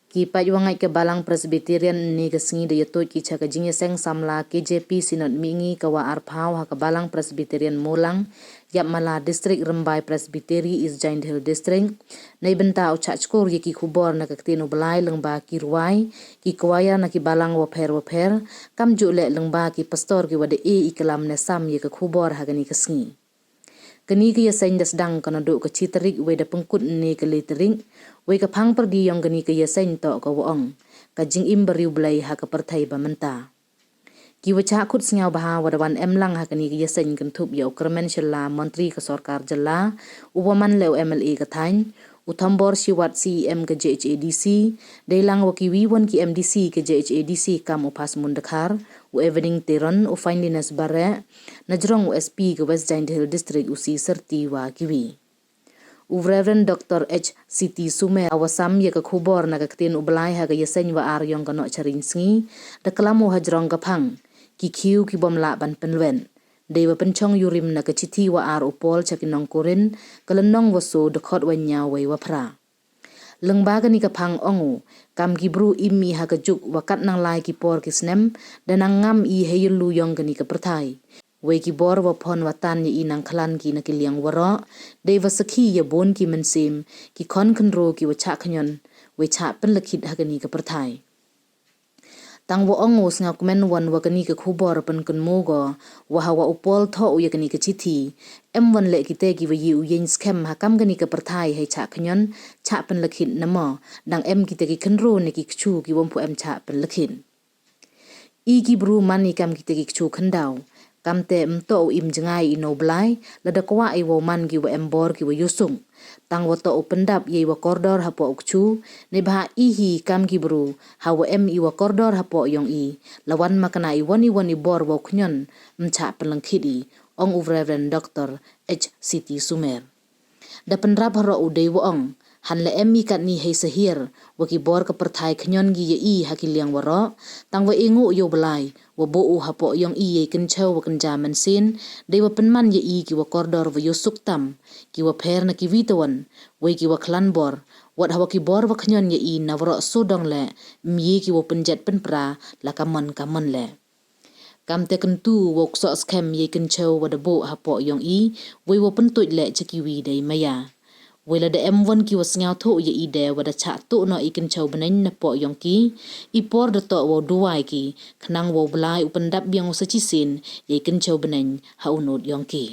Ki payuangai ke balang Presbyterian ni ke sengi de Tooid ki cha ke Jingiaseng Samla KJP Synod Mihngi ke wa arpau ha ke balang Presbyterian Moolang yap mala distrik Rembai Presbyteri is Giant Hill District nei benta ucak skor ye ki khubor na ke tinu belai lengba ki ruai ki kwaya na ki balang waper kam ju le lengba ki pastor ki wade ikelam ne sam ye ke khubor ha ni ke sengi kini ke yaseng dasdang kana duk ke citerik we da pengkut ni ke litering we ke phang pergi yang kini ke yaseng to ke waong ka jing im beriu belai ha ke pertai bamenta ki wacha khut sngau baha wadawan emlang ha kini ke yaseng kentup ya ukremen shalla menteri ke sarkar jalla uwaman leu MLA ke thain utambor siwat CEM ke JHADC dailang waki wiwon ki MDC ke JHADC kam upas mundakhar u evening teron u finliness bare najrong u SP ke West Giant Hill District usi serti wa kiwi u Reverend Dr. HCT Sume awasam ye ke khubor na ke tin u belai ha ke yeseng wa ar yong kono charing sngi da kelamu hajrong kapang ki kiu ki bomla ban penwen dewa penchong yurim na ke chiti wa ar upol chakinong kurin kelenong waso dekot wanya we wapra lengba ni kapang ongu kam gibru imi ha kejuk wakat nang lai ki por ki snem dan ngam i heyulu yong ni ke pertai we ki bor wa pon watan ye inang klan ki na ki liang waro dewa sakhi ye bon ki mensim ki kon kenro ki wacha khnyon we cha pen lakhit ha ni ke pertai tang wo ongus nga kumen wan wa kani ke khubor pen kun mogo wa hawa upol tho u ye kani ke chithi m1 le kite ki wi u yen scam ha kam kani ke perthai hai cha khnyon cha pen lakhin namo dang m kite ki khnro ne ki chu ki wom pu m cha pen lakhin I ki bru mani kam kite ki chu khandau kam te mto im jangai ino blai la da kwa I wo man ki wa embor ki wa yusung tang wa to pendap ye wa koridor hapo ukchu ne ba ihi kam ki bru ha wa em I wa koridor hapo yong I lawan makana I wani bor wa knyon mcha pelangkhidi ong u Reverend Dr. HCT Sumer da pendrap haro u dei wa ong han le emi kat ni hei sehir wa ki bor ke perthai knyon gi ye I hakiliang waro tang wa ingu yo belai wa bo u hapo yong I ye kenchau wa kenja mansin dei wa penman ye I ki wa koridor wa yusuk tam ki wa pher na ki witawan we ki wa klan bor wat hawa ki bor wa knyon ye I na waro sodong le mi ki wa penjet penpra la kamon le kam te kentu wa kso scam ye kenchau wa de bo hapo yong I we wa pentuit le chekiwi dei maya wela de M1 ki wasngau tho ye ide wada cha to no ikin chau banen na po yong ki ipor de to wo duai ki khnang wo blai upandap biang usachi sin ye kin chau banen ha unod yong ki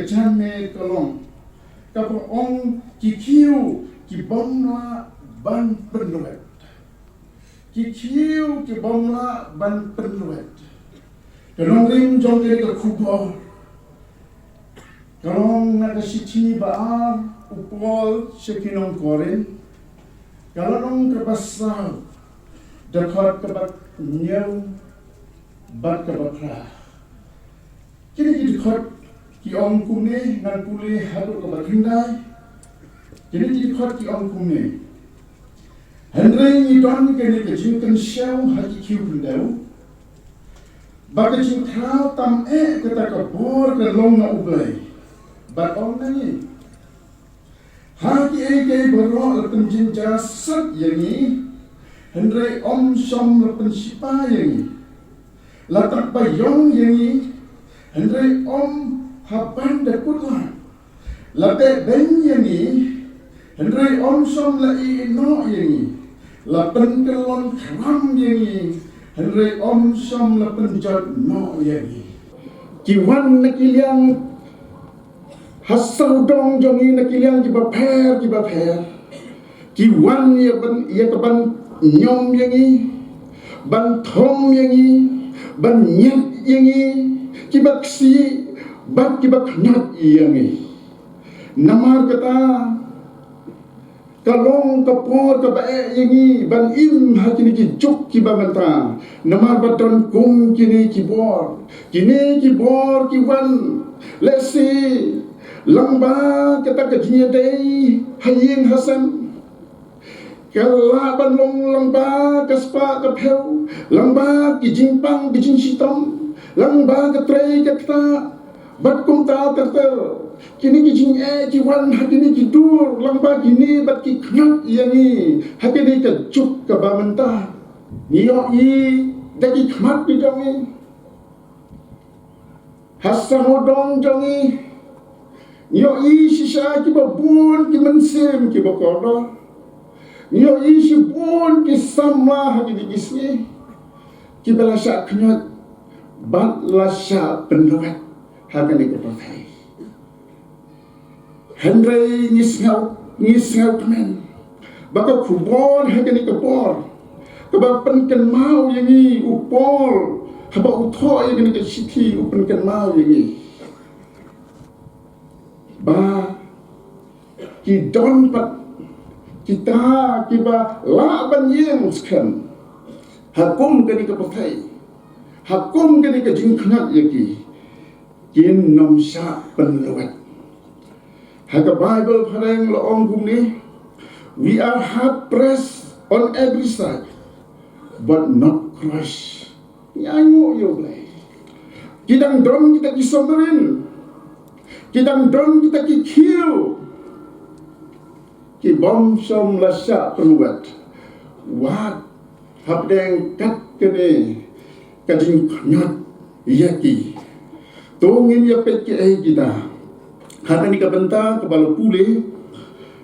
chan me kalong kapo ong ki kiu ki bomla ban penuet ki kiu ki bomla ban penuet kalong rim jong ke kubor kalong na siti ba upol sekinong korin kalong kabasal dekat kebat nyau bat kabakra kini dekat ki ong kumne ngan pule hadu kebat hindai kini dekat ki ong kumne Henry ni don kini kejingkan syau haki kiu hindau baka jing kau tam kata kabur ke long na ublay bat ong nani haki eke berok lepen jingiaseng yangi Henry om som lepen sipa yangi latak bayong yangi Henry om hapan dekutlah latak ben yangi Henry om som lai no yangi lapen kelon kram yangi Henry om som lapen jat no yangi kiwan nakiliang hasau dong jongi nakiliang kiba per kiwan ya keban nyom yangi ban thom yangi ban nyat yangi kibak si bat kibak nyat yangi namar kata kalong kapor kabae yangi ban im hakini ki juk kibamanta namar baton kum kini kibor kiwan lesi lamba kata kajinya dei hayin hasan kalaban long lamba kaspa kapeu lamba ki jingpang ki jingsitam lamba ka trei kata bat kum ta ter kini ki jing jiwan hakini ki dur lamba kini bat ki khnat yangi hakini ka juk ka bamanta niyo i daki khmat pi jongi hasamodong jongi niyo i sisa ki babun ki mensem ki bakodo niyo isi pun ki Samla hakini kisni ki belasyak knyot bat lasyak penuet hakini kepakai Henry ngisngau kemen baka kubon hakini kepor kebapen ken mau yangi upol haba utho yangi ke siti upen ken mau yangi ba ki don pat kita kiba laban yang sekan hakum kini kepakai hakum kini kejingknat yaki kin nomsa penuet haka Bible pareng loong kumni we are hard pressed on every side but not crushed nyangu yo blay kidang don kita kisomerin kidang don kita kikiu ki bom som lasya penuat wat habdeng kat kene kajing knyat yaki tongin ya pet ki kita hata ni kabenta kabalo pule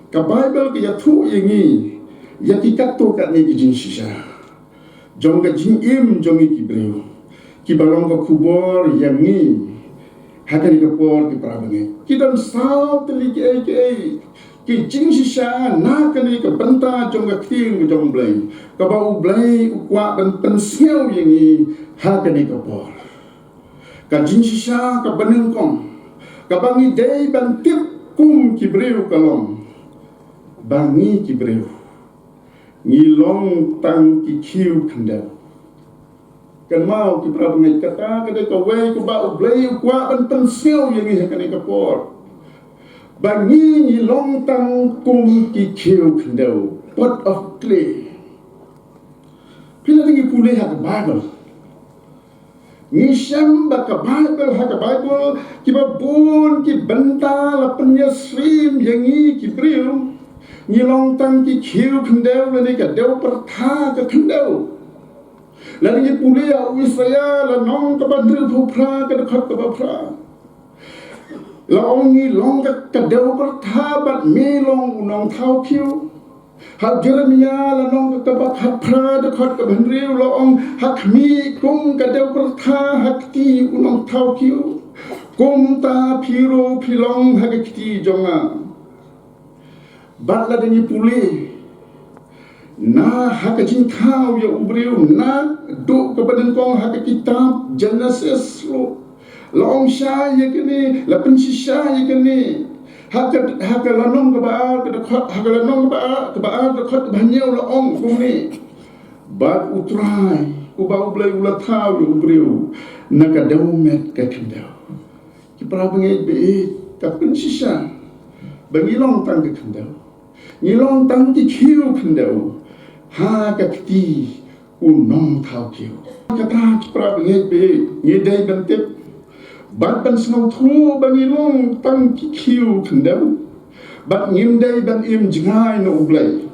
ka Bible ki ya thu yangi yaki katto kat ni jing sisa jong ka jing im jong ki breu ki balong ka kubor yangi hata ni kapor ki prabange ki dan sao teli ki jing sisa na kani ka benta jong ka ting jong blai ka ba blai ukwa ban pensiau yangi ha kani ka por ka jing sisa ka baneng kong ka bangi dei ban tip kum ki breu kalong bangi ki breu ngilong tang ki kiu kandau kan mau ki prabangai kata kada ka wei ka ba blai ukwa ban pensiau yangi ha kani ka por bangi ni long tang kum ki kiu kandau pot of clay pila tingi pulih ha Bible ni syam baka Bible ha Bible ki babun ki benta la penya stream yangi ki priu ni long tang ki kiu kandau la ni ka deu pertha ka kandau la ni pulih ya Israel la nong ka bandru phupra ka khat ka bapra long ni long ka deu pertha bat me long unong thau kiu ha Jeremia la nong ka ba khapra de khat ka bandru long hakmi kum ka deu pertha hakti unong thau kiu kum ta piro pilong hagakti jonga batla dengi pulih na haka jingkau ya ubriu na duk kepada kong haka kitab Genesis lo long sha ya kini la pensisha ya kini haka lanong keba haka lanong keba dekat banyau la ong kuni bat utrai ubau blai ulatau ya ubriu na ka daumet ka kendau ki para bengai be ka pensisha bangilong tang ka kendau ngilong tang ki kiu kendau ha ka kti unong thau kiu kata pra bengai be ngidai bantep bat ban snau thu bangilong tang ki kiu kendau bat ngimdai ban im jingai no ublai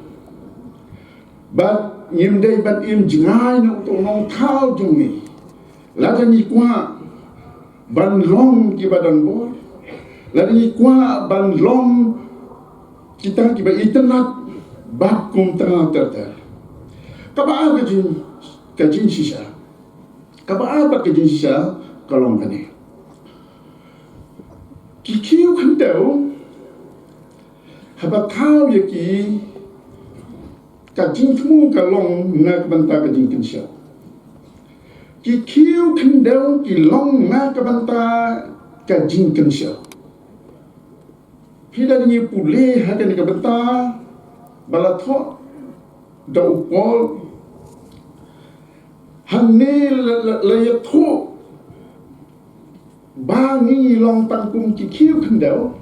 bat ngimdai ban im jingai no unong thau jongi ladani kwa ban long ki badan bor ladani kwa ban long kita kiba internet bak kum tengah terter kaba kajin sisa kaba apa kajin sisa kalong kane kikiu kandau haba kau yaki kajin temu kalong nak banta kajin kensha kikiu kandau kilong nak banta kajin kensha Hida ni pulih haka ni kabenta balathok da upol hanne layatho bangi long tangkum ki kiu khandau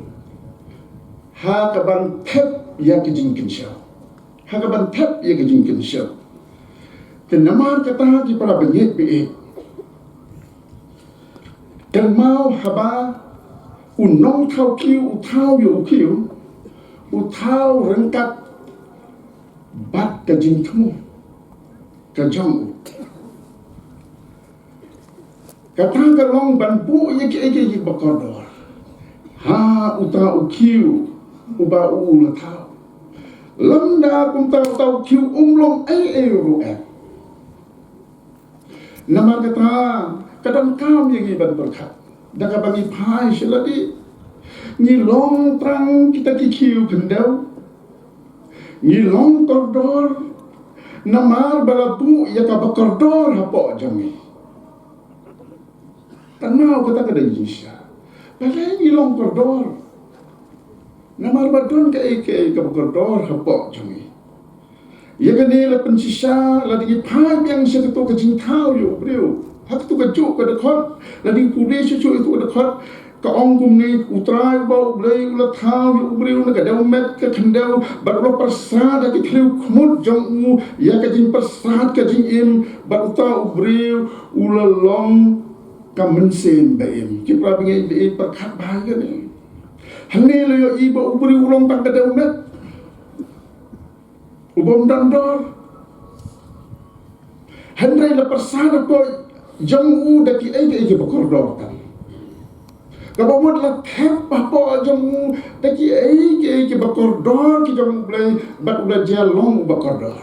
ha ka ban thep ya ki jing kin sha ha ka ban thep ya ki jing kin sha ke namar kata ki para benyet be kan mau haba unong thau kiu thau yu kiu thau rengkat bat ka jing thmu ka jong kata ka long ban pu ye ki bakodor ha uta kiu uba la thau lamda kum tau kiu long ai ru nama kata kadang kam yang ban berkat daga bagi pai seladi ni long trang kita kikiu kendau ni long kordor namar balapu ya ka bakordor hapo jami tanau kata kada jisha balai ni long kordor namar badon ka ka bakordor hapo jami ya kene la pensisa la di pai yang seketu ka jintau yo bro hak tu ka juk ka dekat lagi pulih cucu itu dekat ka ong kum ni utrai bau blai ula thau yu briu na ka dau met ka khandau baru persad ki thliu khmut jong u ya ka jin persad ka jin im baru ta briu ula long ka mensen ba im ki pra bingai be perkhat ba ga ni hanne le yo i bau briu ulong tak ka dau met ubom dandor hanne le persad ko jong u daki ai ke bakordor kan kabamod la thep pa jong u daki ai ke bakordor ki jong blai bat ula jalong bakordor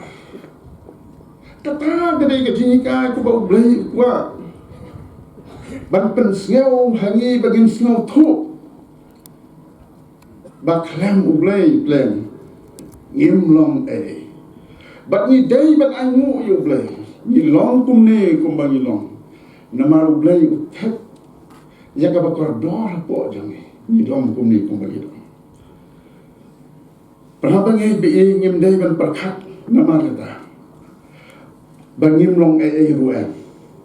tata gede ke jinika ku ba blai kwa ban pen sneu hangi bagin sneu thu ba klem u blai plan ngim long ai bat ni dai ban ai mu yu blai ni long kum ne kum ba ni long namar blai uthep ya ka bakordor po jangi ni long kum ni kum bagi dong prabangai be ngim dai ban perkhat namar kata bangim long ai ruan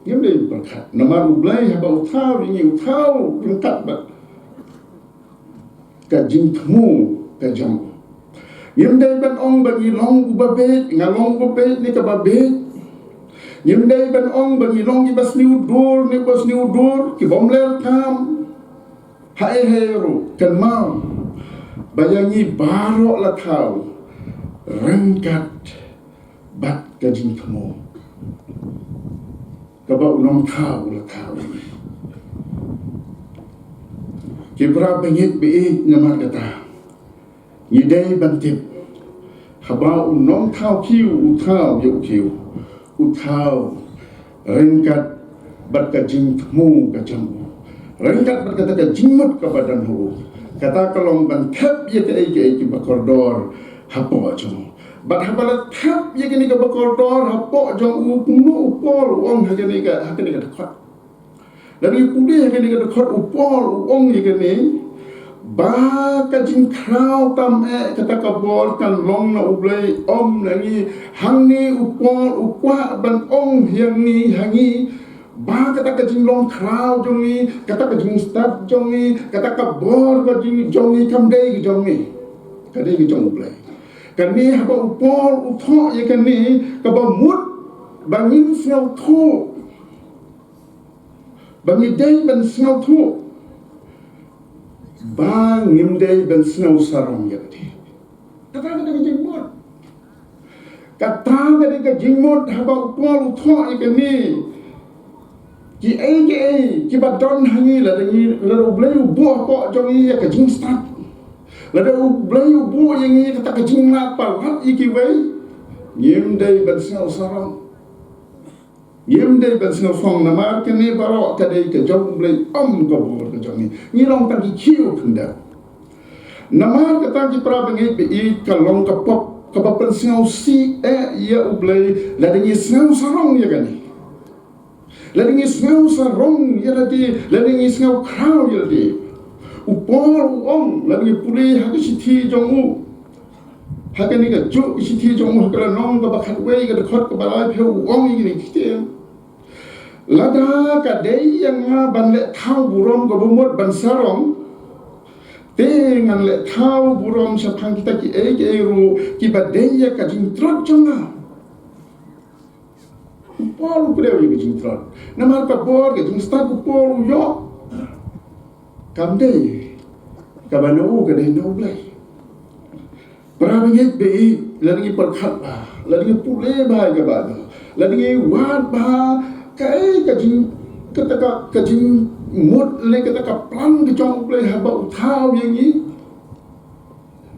ngim dai perkhat namar blai ha ba uthau ni uthau rengkat ba ka jing thmu ka jam ngim dai ban ong bagi long ubabe ngalong ubabe ni ka babe Yimdai ban ong bagi long ki bas niu dur ki bomler kam hai hero kan mau bayangi barok la thau rengkat bat ka jing thmo ka ba unong thau la thau ki bra bengit be ngamar kata yidai bantip haba unong thau kiu uthau yu kiu uthau rengkat bat ka jing thmu ka jamu Rengkat berkata ke jimut ke badan hu. Kata kalau bantap ya ke iki bakordor hapo jong. Bat habala tap ya ke ni ke bakordor hapo jong upol wong ha ke ni ka dekat. Dan ni pudi ha ke ni ka dekat upol wong ya ke ni ba ka jing krau tam kata ka bol kan long na ublai om nangi hang ni upol upwa ban ong yang ni hangi ba kata ka jing long krau jong ni kata ka jing start jong ni kata ka bor ka jing jong ni kam dei jong ni ka dei jong ublai kan ni ha ba upol upho ye kan ni ka ba mut bangin snau thu bangi dei ban snau thu bang ngimdei ben snow sarong yakti kata ka jingmot kata ka jingmot haba upol utho ikani ki ai ki badon hangi la dangi la ublei ubo po jongi ya ka jing start la da ublei ubo yangi kata ka jing na pa hat iki wei ngimdei ben snow sarong ngimdei ben snow fong na mar kani baro ka dei ka jong ublei om ko bor ka jongi ni long tang ki chiu kunda namar kata ki pra bengi bi ka long ka pop ka pa pen snow si ya ublei la dengi snow sarong ya gani la dengi snow sarong ya la dengi snow crown ya di upol om la dengi puli ha ki thi jong u ha ka ni ka ju si thi jong u ha ka long ka ba khat wei ka khot ka ba lai pheu ong ni ki te lada ka dei yang ban le thau burom go bumot ban sarong dengan le thau burom sa phang kita ki ru ki ba dei ya ka jing trot jonga pol preu ki jing trot namar ka bor ka jing sta ku pol yo kam dei ka ba no ka dei no blai pra nget be la ngi par khat ba la ngi pule ba ka ba la ngi wat ba kai ka jing ka jing mut le kata ka plan ke jong play haba uthau yang ni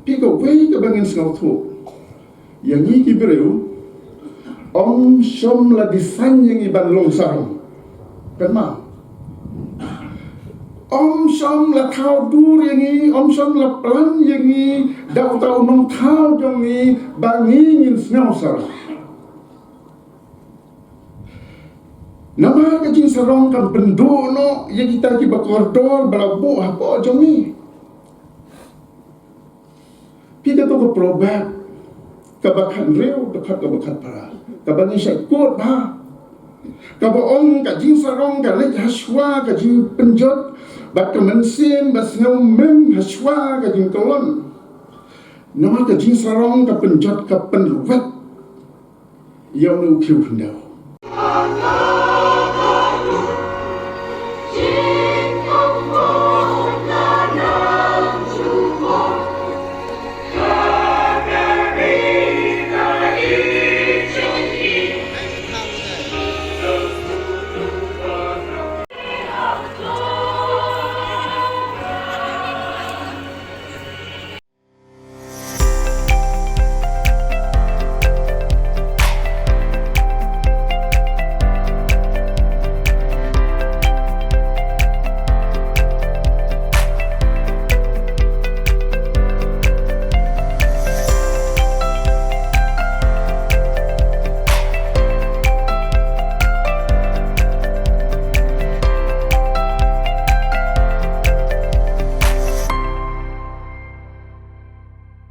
pi ko wei ka bangin snau thu yang ni ki breu om som la design yang iban long sarong kan ma om som la thau dur yang ni om som la plan yang ni dau tau nong thau jong ni bangin snau sarong nama ka jing sarong kan bendo no ya kita ki bakordor balabu apa jong ni kita tu ko probat ka bakhan reu dekat ka bakhan para ka bani syai kot ba ka ba ong ka jing sarong ka le haswa ka jing penjot ba ka mensin ba snau mem haswa ka jing kolon nama ka jing sarong ka penjot ka penluwet yang nu kiu pendau